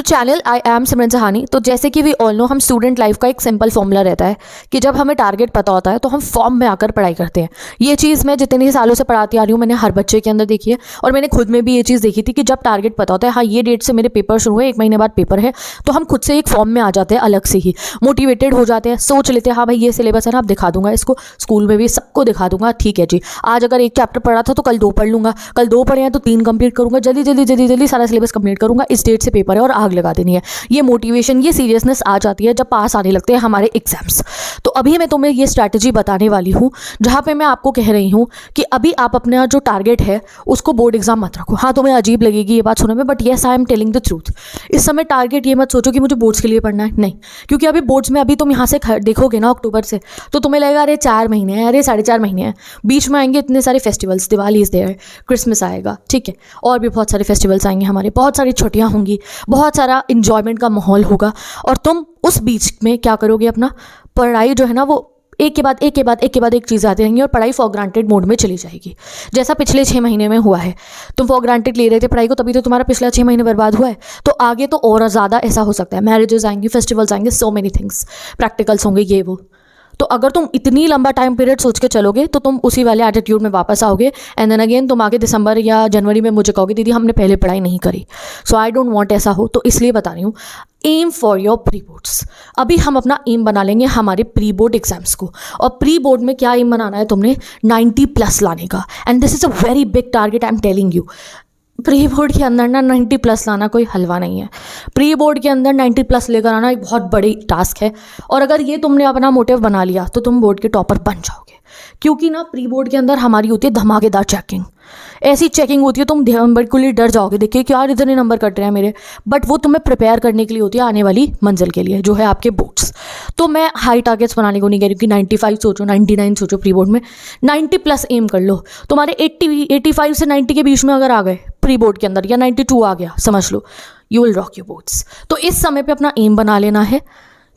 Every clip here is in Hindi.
चैनल आई एम सिमरन सहानी। तो जैसे कि वी ऑल नो, हम स्टूडेंट लाइफ का एक सिंपल फॉर्मूला रहता है कि जब हमें टारगेट पता होता है तो हम फॉर्म में आकर पढ़ाई करते हैं। ये चीज़ मैं जितने सालों से पढ़ाती आ रही हूँ, मैंने हर बच्चे के अंदर देखी है और मैंने खुद में भी ये चीज़ देखी थी कि जब टारगेट पता होता है, हाँ ये डेट से मेरे पेपर शुरू है, 1 महीने बाद पेपर है, तो हम खुद से एक फॉर्म में आ जाते हैं, अलग से ही मोटिवेटेड हो जाते हैं, सोच लेते हैं हाँ भाई ये सिलेबस है ना, अब दिखा दूंगा इसको, स्कूल में भी सबको दिखा दूंगा, ठीक है जी। आज अगर एक चैप्टर पढ़ा था तो कल 2 पढ़ लूंगा, कल 2 पढ़े हैं तो 3 कंप्लीट करूंगा, जल्दी जल्दी जल्दी जल्दी सारा सिलेबस कंप्लीट करूंगा, इस डेट से पेपर है और आग लगा देनी है। ये मोटिवेशन, ये सीरियसनेस आ जाती है जब पास आने लगते हैं हमारे एग्जाम्स। तो अभी मैं तुम्हें ये स्ट्रैटेजी बताने वाली हूँ जहाँ पे मैं आपको कह रही हूँ कि अभी आप अपना जो टारगेट है उसको बोर्ड एग्जाम मत रखो। हाँ तुम्हें अजीब लगेगी ये बात सुनने में, but yes I am telling the truth. इस समय टारगेट ये मत सोचो कि मुझे बोर्ड्स के लिए पढ़ना है, नहीं, क्योंकि अभी बोर्ड्स में अभी तुम यहाँ से देखोगे ना अक्टूबर से, तो तुम्हें लगेगा अरे 4 महीने हैं, अरे 4.5 महीने हैं, बीच में आएंगे इतने सारे festivals, Diwali is there, Christmas आएगा, ठीक है, और भी बहुत सारे फेस्टिवल्स आएंगे हमारे, बहुत सारी छुट्टियाँ होंगी, बहुत सारा इंजॉयमेंट का माहौल होगा, और तुम उस बीच में क्या करोगे, अपना पढ़ाई जो है ना वो एक के बाद एक चीज़ आती रहेंगी और पढ़ाई फॉर ग्रांटेड मोड में चली जाएगी। जैसा पिछले 6 महीने में हुआ है, तुम फॉर ग्रांटेड ले रहे थे पढ़ाई को, तभी तो तुम्हारा पिछला 6 महीने बर्बाद हुआ है। तो आगे तो और ज़्यादा ऐसा हो सकता है, मैरिजेस आएंगी, फेस्टिवल्स आएंगे, सो मेनी थिंग्स, प्रैक्टिकल्स होंगे, ये वो। तो अगर तुम इतनी लंबा टाइम पीरियड सोच के चलोगे तो तुम उसी वाले एटीट्यूड में वापस आओगे, एंड देन अगेन तुम आगे दिसंबर या जनवरी में मुझे कहोगे दीदी हमने पहले पढ़ाई नहीं करी। सो आई डोंट वांट ऐसा हो, तो इसलिए बता रही हूँ, aim for your pre boards. अभी हम अपना एम बना लेंगे हमारे प्री बोर्ड एग्जाम्स को, और प्री बोर्ड में क्या एम बनाना है तुमने, 90+ लाने का, and this is a very big target, I am telling you. Pre board के अंदर ना 90+ लाना कोई हलवा नहीं है। प्री बोर्ड के अंदर 90+ लेकर आना एक बहुत बड़ी टास्क है, और अगर ये तुमने अपना मोटिव बना लिया तो तुम बोर्ड के टॉपर बन जाओगे। क्योंकि ना प्री बोर्ड के अंदर हमारी होती है धमाकेदार चेकिंग, ऐसी चेकिंग होती है तुम बिल्कुल ही डर जाओगे देखिए कि यार इतने नंबर कट रहे हैं मेरे, बट वो तुम्हें प्रिपेयर करने के लिए होती है आने वाली मंजिल के लिए, जो है आपके बोर्ड्स। तो मैं हाई टारगेट्स बनाने को नहीं कह रही कि 95 सोचो, 99 सोचो, प्री बोर्ड में 90+ एम कर लो। तुम्हारे 85 से 90 के बीच में अगर आ गए प्री बोर्ड के अंदर, या 92 आ गया, समझ लो you will rock your boards. तो इस समय पे अपना एम बना लेना है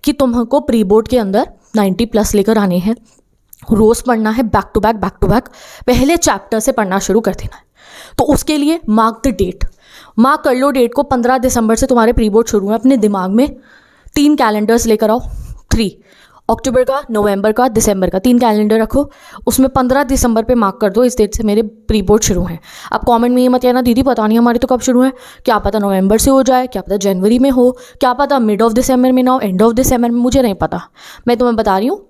कि तुमको प्री बोर्ड के अंदर 90+ लेकर आने हैं। रोज़ पढ़ना है, बैक टू बैक, पहले चैप्टर से पढ़ना शुरू कर देना है। तो उसके लिए मार्क द डेट, मार्क कर लो डेट को, 15 दिसंबर से तुम्हारे प्री बोर्ड शुरू है। अपने दिमाग में 3 कैलेंडर्स लेकर आओ, 3 अक्टूबर का, नवंबर का, दिसंबर का, 3 कैलेंडर रखो। उसमें 15 दिसंबर पे मार्क कर दो इस डेट से मेरे प्री बोर्ड शुरू हैं। अब कमेंट में ये मत कहना दीदी पता नहीं हमारे तो कब शुरू है, क्या पता नवंबर से हो जाए, क्या पता जनवरी में हो, क्या पता मिड ऑफ दिसंबर में ना हो, एंड ऑफ दिसंबर में, मुझे नहीं पता। मैं तुम्हें बता रही हूँ,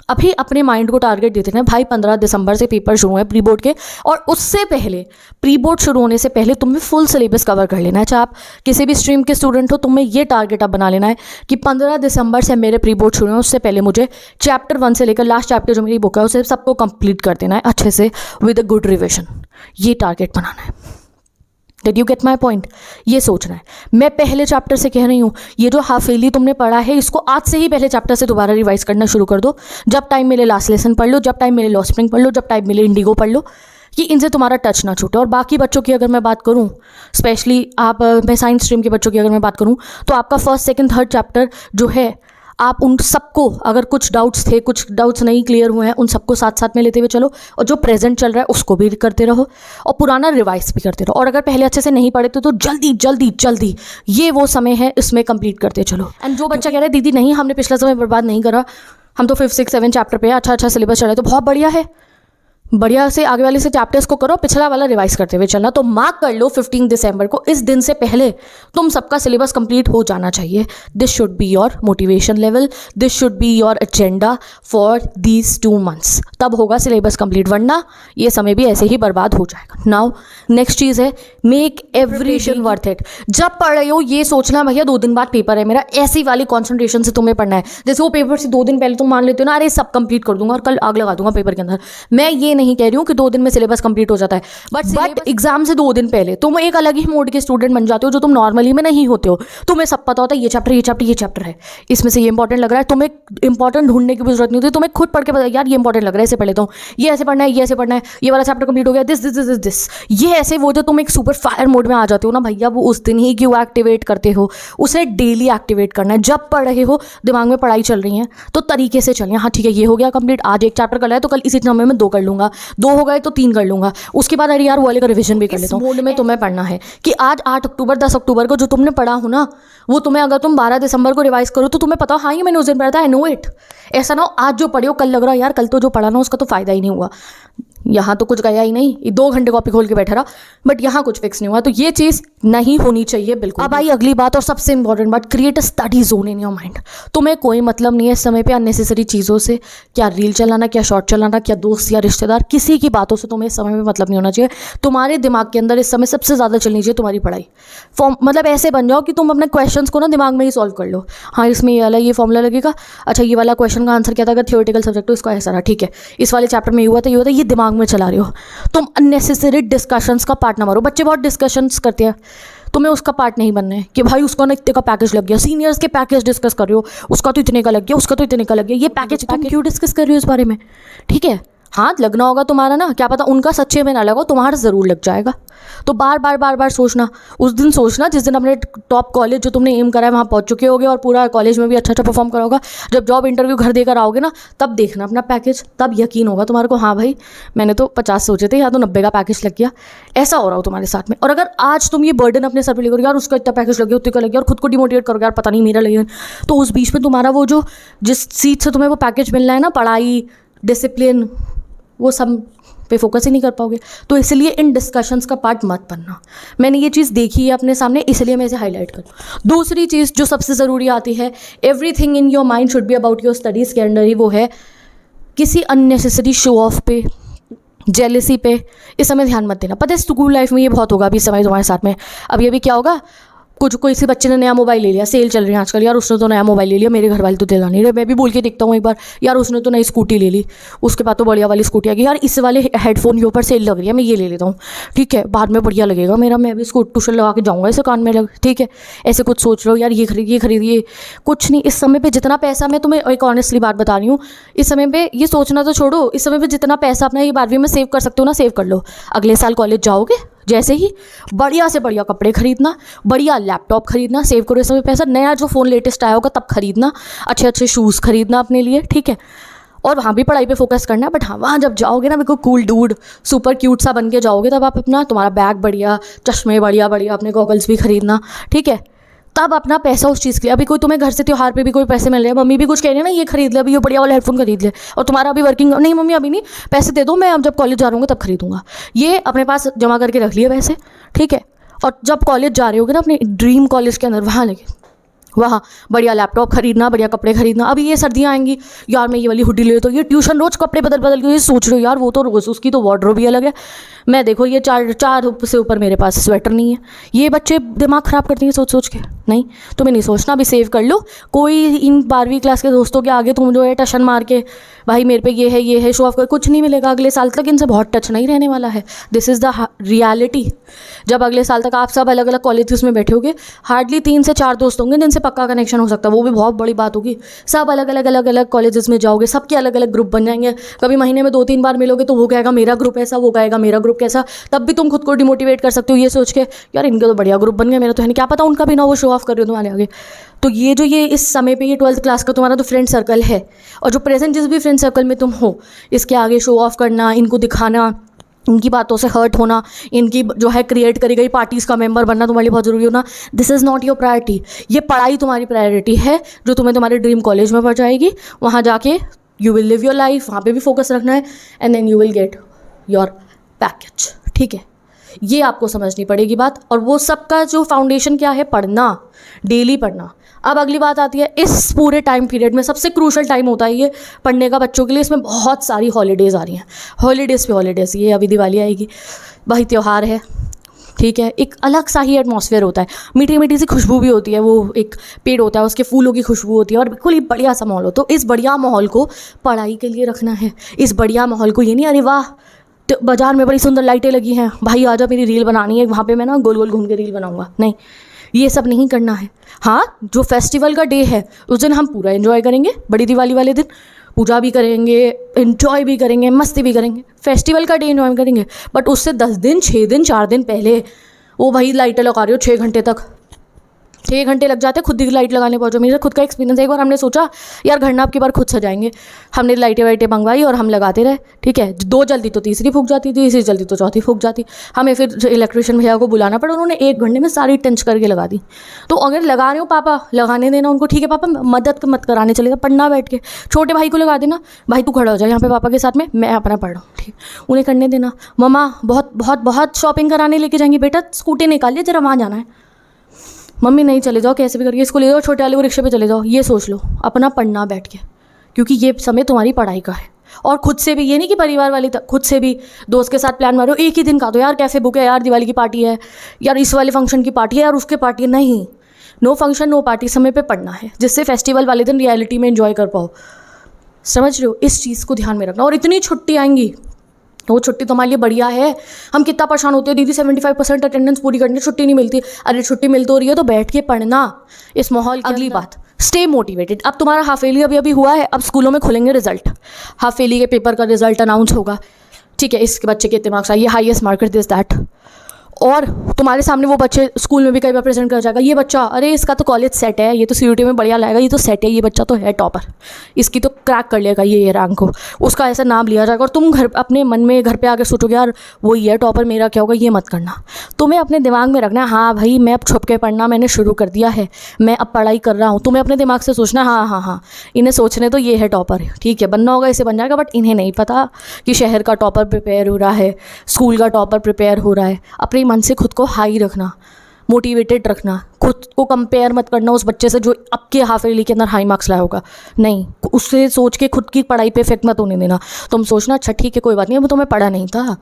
अभी अपने माइंड को टारगेट देते हैं भाई 15 दिसंबर से पेपर शुरू है प्री बोर्ड के, और उससे पहले प्री बोर्ड शुरू होने से पहले तुम्हें फुल सिलेबस कवर कर लेना है। चाहे आप किसी भी स्ट्रीम के स्टूडेंट हो, तुम्हें ये टारगेट अब बना लेना है कि 15 दिसंबर से मेरे प्री बोर्ड शुरू है, उससे पहले मुझे चैप्टर 1 से लेकर लास्ट चैप्टर जो मेरी बुक है उसे सबको कंप्लीट कर देना है अच्छे से विद अ गुड रिविजन। ये टारगेट बनाना है। Did you get my point? ये सोचना है। मैं पहले चैप्टर से कह रही हूँ, ये जो हाफेली तुमने पढ़ा है इसको आज से ही पहले चैप्टर से दोबारा रिवाइज करना शुरू कर दो। जब टाइम मिले लास्ट लेसन पढ़ लो, जब टाइम मिले लॉ स्प्रिंग पढ़ लो, जब टाइम मिले इंडिगो पढ़ लो, कि इनसे तुम्हारा टच ना छूटे। और बाकी बच्चों की अगर मैं बात करूँ, स्पेशली मैं साइंस स्ट्रीम के बच्चों की अगर मैं बात करूँ, तो आपका फर्स्ट, सेकंड, थर्ड चैप्टर जो है, आप उन सबको, अगर कुछ डाउट्स थे, कुछ डाउट्स नहीं क्लियर हुए हैं, उन सबको साथ साथ में लेते हुए चलो, और जो प्रेजेंट चल रहा है उसको भी करते रहो, और पुराना रिवाइज भी करते रहो। और अगर पहले अच्छे से नहीं पढ़े तो जल्दी जल्दी जल्दी ये वो समय है, इसमें कंप्लीट करते चलो। एंड जो बच्चा कह रहा है दीदी नहीं हमने पिछला समय बर्बाद नहीं करा, हम तो 5, 6, 7 चैप्टर पे अच्छा सिलेबस चल रहा है, तो बहुत बढ़िया है, बढ़िया से आगे वाले से चैप्टर्स को करो, पिछला वाला रिवाइज करते हुए चलना। तो मार्क कर लो 15 दिसंबर को, इस दिन से पहले तुम सबका सिलेबस कंप्लीट हो जाना चाहिए। This should be your motivation level, this should be your agenda for these 2 months. तब होगा सिलेबस कंप्लीट, वरना ये समय भी ऐसे ही बर्बाद हो जाएगा। नाउ नेक्स्ट चीज़ है, make every day worth it. जब पढ़ रहे हो ये सोचना भैया 2 दिन बाद पेपर है मेरा, ऐसी वाली कॉन्सेंट्रेशन से तुम्हें पढ़ना है। जैसे वो पेपर से 2 दिन पहले तुम मान लेते हो ना, अरे सब कंप्लीट कर दूंगा और कल आग लगा दूंगा पेपर के अंदर। मैं ये नहीं कह रही हूँ कि 2 दिन में सिलेबस कंप्लीट हो जाता है, बट एग्जाम से 2 दिन पहले तुम एक अलग ही मोड के स्टूडेंट बन जाते हो, जो तुम नॉर्मली में नहीं होते हो। तुम्हें सब पता होता है ये चैप्टर है, इसमें से ये इंपॉर्टेंट लग रहा है, तुम्हें इंपॉर्टेंट ढूंढने की भी जरूरत नहीं होती, तुम्हें खुद पढ़ के पता यार ये इंपॉर्टेंट लग रहा है, इसे पढ़ लेता हूँ, ये ऐसे पढ़ना है, ये ऐसे पढ़ना है, ये वाला चैप्टर कंप्लीट हो गया, दिस ये ऐसे वो जो तुम एक सुपर फायर मोड में आ जाते हो ना भैया, वो उस दिन ही क्यों एक्टिवेट करते हो, उसे डेली एक्टिवेट करना है। जब पढ़ रहे हो, दिमाग में पढ़ाई चल रही है, तो तरीके से चलिए, हाँ ठीक है ये हो गया कंप्लीट, आज एक चैप्टर कर रहा है तो कल इसी समय में 2 कर लूंगा, लूँगा, 2 हो गए तो 3 कर लूँगा, उसके बाद अरे यार वो वाले का रिविजन भी कर लेता हूँ। मोड में तुम्हें पढ़ना है कि आज 8 अक्टूबर 10 अक्टूबर को जो तुमने पढ़ा हो ना, वो तुम्हें अगर तुम 12 दिसंबर को रिवाइज करो तो तुम्हें पता हो हाँ ये मैंने उस दिन पढ़ा था, आई नो इट। ऐसा ना हो आज जो पढ़े हो कल लग रहा है यार कल तो जो पढ़ा ना उसका तो फ़ायदा ही नहीं हुआ, यहाँ तो कुछ गया ही नहीं, 2 घंटे कॉपी खोल के बैठा रहा बट यहाँ कुछ फिक्स नहीं हुआ। तो ये चीज़ नहीं होनी चाहिए बिल्कुल। अब आई अगली बात और सबसे इंपॉर्टेंट बात, create a study zone in your mind. तुम्हें कोई मतलब नहीं है इस समय पे अननेसेसरी चीज़ों से, क्या रील चलाना, क्या शॉर्ट चलाना, क्या दोस्त या रिश्तेदार, किसी की बातों से तुम्हें इस समय में मतलब नहीं होना चाहिए। तुम्हारे दिमाग के अंदर इस समय सबसे ज़्यादा चलनी चाहिए तुम्हारी पढ़ाई। मतलब ऐसे बन जाओ कि तुम अपने क्वेश्चंस को ना दिमाग में ही सॉल्व कर लो। हाँ इसमें ये वाला ये फॉर्मूला लगेगा, अच्छा ये वाला क्वेश्चन का आंसर क्या था, अगर थियोरेटिकल सब्जेक्ट हो इसका ऐसा रहा, ठीक है इस वाले चैप्टर में ये हुआ था, ये दिमाग में चला रहे हो। तुम अननेसेसरी डिस्कशंस का पार्ट ना मारो। बच्चे बहुत डिस्कशंस करते हैं, तुम्हें उसका पार्ट नहीं बनना है कि भाई उसको ना इतने का पैकेज लग गया, सीनियर्स के पैकेज डिस्कस कर रहे हो, उसका तो इतने का लग गया, उसका तो इतने का लग गया, ये पैकेज तुम क्यों डिस्कस कर रहे हो इस बारे में, ठीक है। हाँ लगना होगा तुम्हारा ना, क्या पता उनका सच्चे में ना लगा, तुम्हारा ज़रूर लग जाएगा। तो बार बार सोचना, उस दिन सोचना जिस दिन अपने टॉप कॉलेज जो तुमने एम करा है वहाँ पहुँच चुके होगे और पूरा कॉलेज में भी अच्छा परफॉर्म करा होगा, जब जॉब इंटरव्यू घर देकर आओगे ना तब देखना अपना पैकेज, तब यकीन होगा तुम्हारे को हाँ भाई मैंने तो 50 सोचे थे, या तो 90 का पैकेज लग गया, ऐसा हो रहा हो तुम्हारे साथ में। और अगर आज तुम ये बर्डन अपने सर पर लेकर यार उसका इतना पैकेज लग गया उतने का लग गया और खुद को डिमोटिवेट करोगे यार पता नहीं मेरा लगेगा, तो उस बीच में तुम्हारा वो जो जिस चीज़ से तुम्हें वो पैकेज मिलना है ना, पढ़ाई डिसिप्लिन, वो सब पे फोकस ही नहीं कर पाओगे। तो इसलिए इन डिस्कशंस का पार्ट मत बनना। मैंने ये चीज़ देखी है अपने सामने, इसलिए मैं इसे हाईलाइट करूँ। दूसरी चीज़ जो सबसे ज़रूरी आती है, everything in your mind should be about your studies के अंडर ही, वो है किसी अननेसेसरी शो ऑफ पे, जेलसी पे इस समय ध्यान मत देना। पता है स्कूल लाइफ में ये बहुत होगा अभी समय तुम्हारे साथ में। अब ये भी क्या होगा, कोई सी बच्चे ने नया मोबाइल ले लिया, सेल चल रही है आजकल, यार उसने तो नया मोबाइल ले लिया, मेरे घर वाले तो दिला नहीं रहे, मैं भी बोल के देखता हूँ एक बार यार उसने तो नई स्कूटी ले ली, उसके बाद तो बढ़िया वाली स्कूटी आ गई, यार इस वाले हेडफोन के ऊपर सेल लग रही है मैं ये ले लेता हूँ, ठीक है बाद में बढ़िया लगेगा मेरा, मैं भी इसको ट्यूशन लगा के जाऊँगा इसे कान में लग, ठीक है ऐसे कुछ सोच रहे हो यार ये खरीदिए। कुछ नहीं, इस समय पर जितना पैसा, मैं तुम्हें एक ऑनेस्टली बात बता रही हूँ, इस समय पर ये सोचना तो छोड़ो, इस समय पर जितना पैसा अपना ये 12वीं में सेव कर सकते हो ना सेव कर लो। अगले साल कॉलेज जाओगे जैसे ही बढ़िया से बढ़िया कपड़े खरीदना, बढ़िया लैपटॉप खरीदना, सेव करो इस समय पैसा, नया जो फ़ोन लेटेस्ट आया होगा तब खरीदना, अच्छे अच्छे शूज़ खरीदना अपने लिए, ठीक है। और वहाँ भी पढ़ाई पे फोकस करना है, बट हाँ वहाँ जब जाओगे ना बिल्कुल कूल डूड सुपर क्यूट सा बन के जाओगे, तब आप अपना तुम्हारा बैग बढ़िया, चश्मे बढ़िया बढ़िया, अपने गॉगल्स भी खरीदना, ठीक है। तब अपना पैसा उस चीज़ के लिए, अभी कोई तुम्हें घर से त्योहार पे भी कोई पैसे मिल रहे हैं, मम्मी भी कुछ कह रही है ना ये खरीद ले, अभी ये बढ़िया वाला हेडफोन खरीद ले, और तुम्हारा अभी वर्किंग नहीं, मम्मी अभी नहीं पैसे दे दो, मैं अब जब कॉलेज जा रहा हूँ तब खरीदूंगा, ये अपने पास जमा करके रख लिए पैसे, ठीक है। और जब कॉलेज जा रहे होगे ना अपने ड्रीम कॉलेज के अंदर, वहाँ लेके वहाँ बढ़िया लैपटॉप खरीदना, बढ़िया कपड़े खरीदना। अभी ये सर्दियाँ आएंगी यार मैं ये वाली हुडी ले लेता हूँ, ये ट्यूशन रोज़ कपड़े बदल के ये सोच रहे हो यार वो तो रोज़ उसकी तो वार्डरोब भी अलग है, मैं देखो ये चार से ऊपर मेरे पास स्वेटर नहीं है। ये बच्चे दिमाग ख़राब करते हैं सोच के, नहीं तुम्हें नहीं सोचना, अभी सेव कर लो। कोई इन 12वीं क्लास के दोस्तों के आगे तुम जो है टशन मार के भाई मेरे पे ये है शो ऑफ कर, कुछ नहीं मिलेगा। अगले साल तक इनसे बहुत टच नहीं रहने वाला है, दिस इज़ द रियलिटी। जब अगले साल तक आप सब अलग अलग कॉलेज में बैठे होगे, हार्डली 3 से 4 दोस्त होंगे जिनसे पक्का कनेक्शन हो सकता है, वो भी बहुत बड़ी बात होगी। सब अलग अलग कॉलेजेस में जाओगे, सबके अलग अलग ग्रुप बन जाएंगे, कभी महीने में 2-3 बार मिलोगे तो वो कहेगा मेरा ग्रुप ऐसा, वो कहेगा मेरा ग्रुप कैसा, तब भी तुम खुद को डिमोटिवेट कर सकते हो ये सोच के यार इनका तो बढ़िया ग्रुप बन गया, मेरा तो है नहीं, क्या पता उनका भी ना वो शो ऑफ कर रहे हो तुम्हारे आगे। तो ये इस समय पे ये 12th क्लास का तुम्हारा तो फ्रेंड सर्कल है, और जो प्रेजेंट जिस भी फ्रेंड सर्कल में तुम हो, इसके आगे शो ऑफ करना, इनको दिखाना, इनकी बातों से हर्ट होना, इनकी जो है क्रिएट करी गई पार्टीज़ का मेंबर बनना तुम्हारे लिए बहुत ज़रूरी होना, this is not your priority. ये पढ़ाई तुम्हारी प्रायोरिटी है जो तुम्हें तुम्हारे ड्रीम कॉलेज में पहुँचाएगी। वहाँ जाके you will live your life, वहाँ पे भी फोकस रखना है, and then you will get your package, ठीक है। ये आपको समझनी पड़ेगी बात। और वो सबका जो फाउंडेशन क्या है, पढ़ना, डेली पढ़ना। अब अगली बात आती है, इस पूरे टाइम पीरियड में सबसे क्रूशल टाइम होता है ये पढ़ने का बच्चों के लिए। इसमें बहुत सारी हॉलीडेज़ आ रही हैं, हॉलीडेज़ पे हॉलीडेज़। ये अभी दिवाली आएगी, भाई त्यौहार है, ठीक है, एक अलग सा ही एटमॉस्फेयर होता है, मीठी मीठी सी खुशबू भी होती है, वो एक पेड़ होता है उसके फूलों की खुशबू होती है, और बिल्कुल ही बढ़िया सा माहौल हो। तो इस बढ़िया माहौल को पढ़ाई के लिए रखना है। इस बढ़िया माहौल को ये नहीं अरे वाह तो बाज़ार में बड़ी सुंदर लाइटें लगी हैं, भाई आजा मेरी रील बनानी है, वहाँ पे मैं ना गोल गोल घूम के रील बनाऊंगा, नहीं, ये सब नहीं करना है। हाँ, जो फेस्टिवल का डे है उस दिन हम पूरा एंजॉय करेंगे, बड़ी दिवाली वाले दिन पूजा भी करेंगे, एंजॉय भी करेंगे, मस्ती भी करेंगे, फेस्टिवल का डे एंजॉय करेंगे। बट उससे 10 दिन 6 दिन 4 दिन पहले वो भाई लाइटें लगा रहे हो 6 घंटे तक, 6 घंटे लग जाते खुद ही लाइट लगाने पहुँचो। मेरा खुद का एक्सपीरियंस है, एक बार हमने सोचा यार घर ना अब की बार खुद सजाएंगे, हमने लाइटें वाइटें मंगवाई और हम लगाते रहे, ठीक है। 2 जल्दी तो तीसरी फूक जाती, तीसरी जल्दी तो चौथी फूक जाती। हमें फिर इलेक्ट्रिशियन भैया को बुलाना पड़ा, उन्होंने 1 घंटे में सारी टेंच करके लगा दी। तो अगर लगा रहे हो पापा, लगाने देना उनको, ठीक है पापा मदद मत कराने चलेगा, पढ़ना बैठ के। छोटे भाई को लगा देना, भाई तू खड़ा हो जाए यहाँ पे पापा के साथ में, मैं अपना पढ़ रहा हूँ, ठीक, उन्हें करने देना। मम्मा बहुत बहुत बहुत शॉपिंग कराने लेके जाएंगी, बेटा स्कूटी निकालिए जरा वहाँ जाना है। मम्मी नहीं चले जाओ, कैसे भी करके इसको ले जाओ, छोटे वाले को रिक्शे पे चले जाओ। ये सोच लो अपना पढ़ना बैठ के, क्योंकि ये समय तुम्हारी पढ़ाई का है। और खुद से भी, ये नहीं कि परिवार वाली तक, खुद से भी दोस्त के साथ प्लान मारो एक ही दिन का, तो यार कैफे बुक है, यार दिवाली की पार्टी है, यार इस वाले फंक्शन की पार्टी है, यार उसके पार्टी है। नहीं, नो फंक्शन नो पार्टी, समय पे पढ़ना है, जिससे फेस्टिवल वाले दिन रियलिटी में एंजॉय कर पाओ। समझ रहे हो, इस चीज़ को ध्यान में रखना। और इतनी छुट्टी आएंगी, वो छुट्टी तुम्हारे लिए बढ़िया है। हम कितना परेशान होते हैं, दीदी 75% अटेंडेंस पूरी करनी, छुट्टी नहीं मिलती। अरे छुट्टी मिल तो रही है तो बैठ के पढ़ना इस माहौल। अगली बात, स्टे मोटिवेटेड। अब तुम्हारा हाफ ईयरली अभी हुआ है, अब स्कूलों में खुलेंगे रिजल्ट, हाफ ईयरली के पेपर का रिजल्ट अनाउंस होगा, ठीक है। इसके बच्चे के इतने मार्क्स आए, हाईएस्ट मार्क्स दिस दैट, और तुम्हारे सामने वो बच्चे स्कूल में भी कई बार प्रेजेंट कर जाएगा, ये बच्चा अरे इसका तो कॉलेज सेट है, ये तो सीयूटी में बढ़िया लाएगा, ये तो सेट है, ये बच्चा तो है टॉपर, इसकी तो क्रैक कर लेगा ये रैंक को, उसका ऐसा नाम लिया जाएगा। और तुम घर अपने मन में घर पे आकर सोचोगे यार वो ये टॉपर, मेरा क्या होगा। ये मत करना, तुम्हें अपने दिमाग में रखना है हाँ भाई मैं अब छुप के पढ़ना मैंने शुरू कर दिया है, मैं अब पढ़ाई कर रहा हूँ। तुम्हें अपने दिमाग से सोचना हाँ इन्हें सोचने तो ये है टॉपर, ठीक है, बनना होगा इसे बन जाएगा। बट इन्हें नहीं पता कि शहर का टॉपर प्रिपेयर हो रहा है, स्कूल का टॉपर प्रिपेयर हो रहा है। अपने मन से खुद को हाई रखना, मोटिवेटेड रखना, खुद को कंपेयर मत करना उस बच्चे से जो आपके हाफ ईयरली के अंदर हाई मार्क्स लाया होगा। नहीं, उससे सोच के खुद की पढ़ाई पे इफेक्ट मत होने देना। तुम सोचना अच्छा ठीक है कोई बात नहीं, अब तुम्हें पढ़ा नहीं था,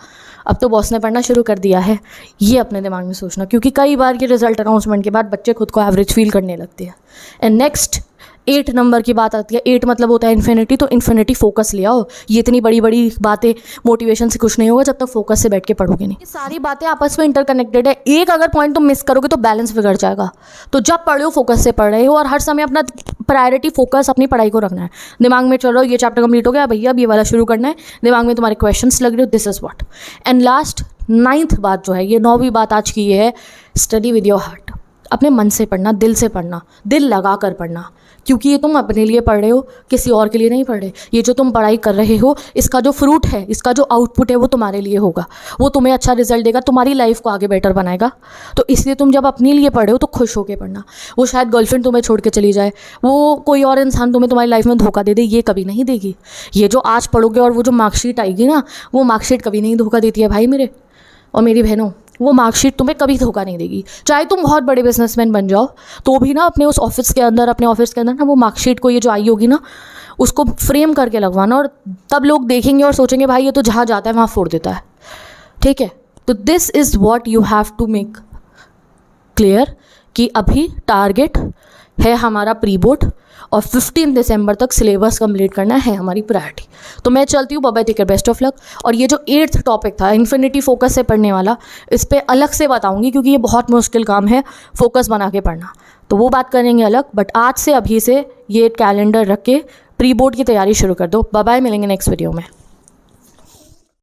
अब तो बॉस ने पढ़ना शुरू कर दिया है, ये अपने दिमाग में सोचना। क्योंकि कई बार ये रिजल्ट अनाउंसमेंट के बाद बच्चे खुद को एवरेज फील करने लगते हैं। एंड नेक्स्ट 8 नंबर की बात आती है। 8 मतलब होता है इन्फिनिटी, तो इन्फिनिटी फोकस ले आओ। ये इतनी बड़ी बड़ी बातें मोटिवेशन से कुछ नहीं होगा जब तक फोकस से बैठ के पढ़ोगे नहीं। ये सारी बातें आपस में इंटरकनेक्टेड है, एक अगर पॉइंट तुम मिस करोगे तो बैलेंस बिगड़ जाएगा। तो जब पढ़ रहे हो फोकस से पढ़ रहे हो, और हर समय अपना प्रायोरिटी फोकस अपनी पढ़ाई को रखना है। दिमाग में चल रहा हो ये चैप्टर कंप्लीट हो गया भैया, अब ये वाला शुरू करना है, दिमाग में तुम्हारे क्वेश्चंस लग रहे हो, this is what. And last 9th बात जो है, ये 9वीं बात आज की ये है, स्टडी विद योर हार्ट। अपने मन से पढ़ना, दिल से पढ़ना, दिल लगा कर पढ़ना, क्योंकि ये तुम अपने लिए पढ़ रहे हो, किसी और के लिए नहीं पढ़ रहे। ये जो तुम पढ़ाई कर रहे हो, इसका जो फ्रूट है, इसका जो आउटपुट है वो तुम्हारे लिए होगा, वो तुम्हें अच्छा रिजल्ट देगा, तुम्हारी लाइफ को आगे बेटर बनाएगा। तो इसलिए तुम जब अपने लिए पढ़ रहे हो तो खुश होकर पढ़ना। वो शायद गर्लफ्रेंड तुम्हें छोड़ के चली जाए, वो कोई और इंसान तुम्हें तुम्हारी लाइफ में धोखा दे दे, ये कभी नहीं देगी। ये जो आज पढ़ोगे और वो जो मार्कशीट आएगी ना, वो मार्कशीट कभी नहीं धोखा देती है भाई मेरे और मेरी बहनों। वो मार्कशीट तुम्हें कभी धोखा नहीं देगी। चाहे तुम बहुत बड़े बिजनेसमैन बन जाओ तो भी ना अपने उस ऑफिस के अंदर, अपने ऑफिस के अंदर ना वो मार्कशीट को, ये जो आई होगी ना, उसको फ्रेम करके लगवाना, और तब लोग देखेंगे और सोचेंगे भाई ये तो जहाँ जाता है वहाँ फोड़ देता है, ठीक है। तो this is what you have to make clear कि अभी टारगेट है हमारा प्री बोर्ड और 15 दिसंबर तक सिलेबस कंप्लीट करना है हमारी प्रायोरिटी। तो मैं चलती हूँ, bye take care, best of luck. और ये जो 8th टॉपिक था इन्फिनिटी फोकस से पढ़ने वाला, इस पर अलग से बताऊँगी क्योंकि ये बहुत मुश्किल काम है फोकस बना के पढ़ना, तो वो बात करेंगे अलग। बट आज से अभी से ये कैलेंडर रख के प्री बोर्ड की तैयारी शुरू कर दो। बाय बाय, मिलेंगे नेक्स्ट वीडियो में।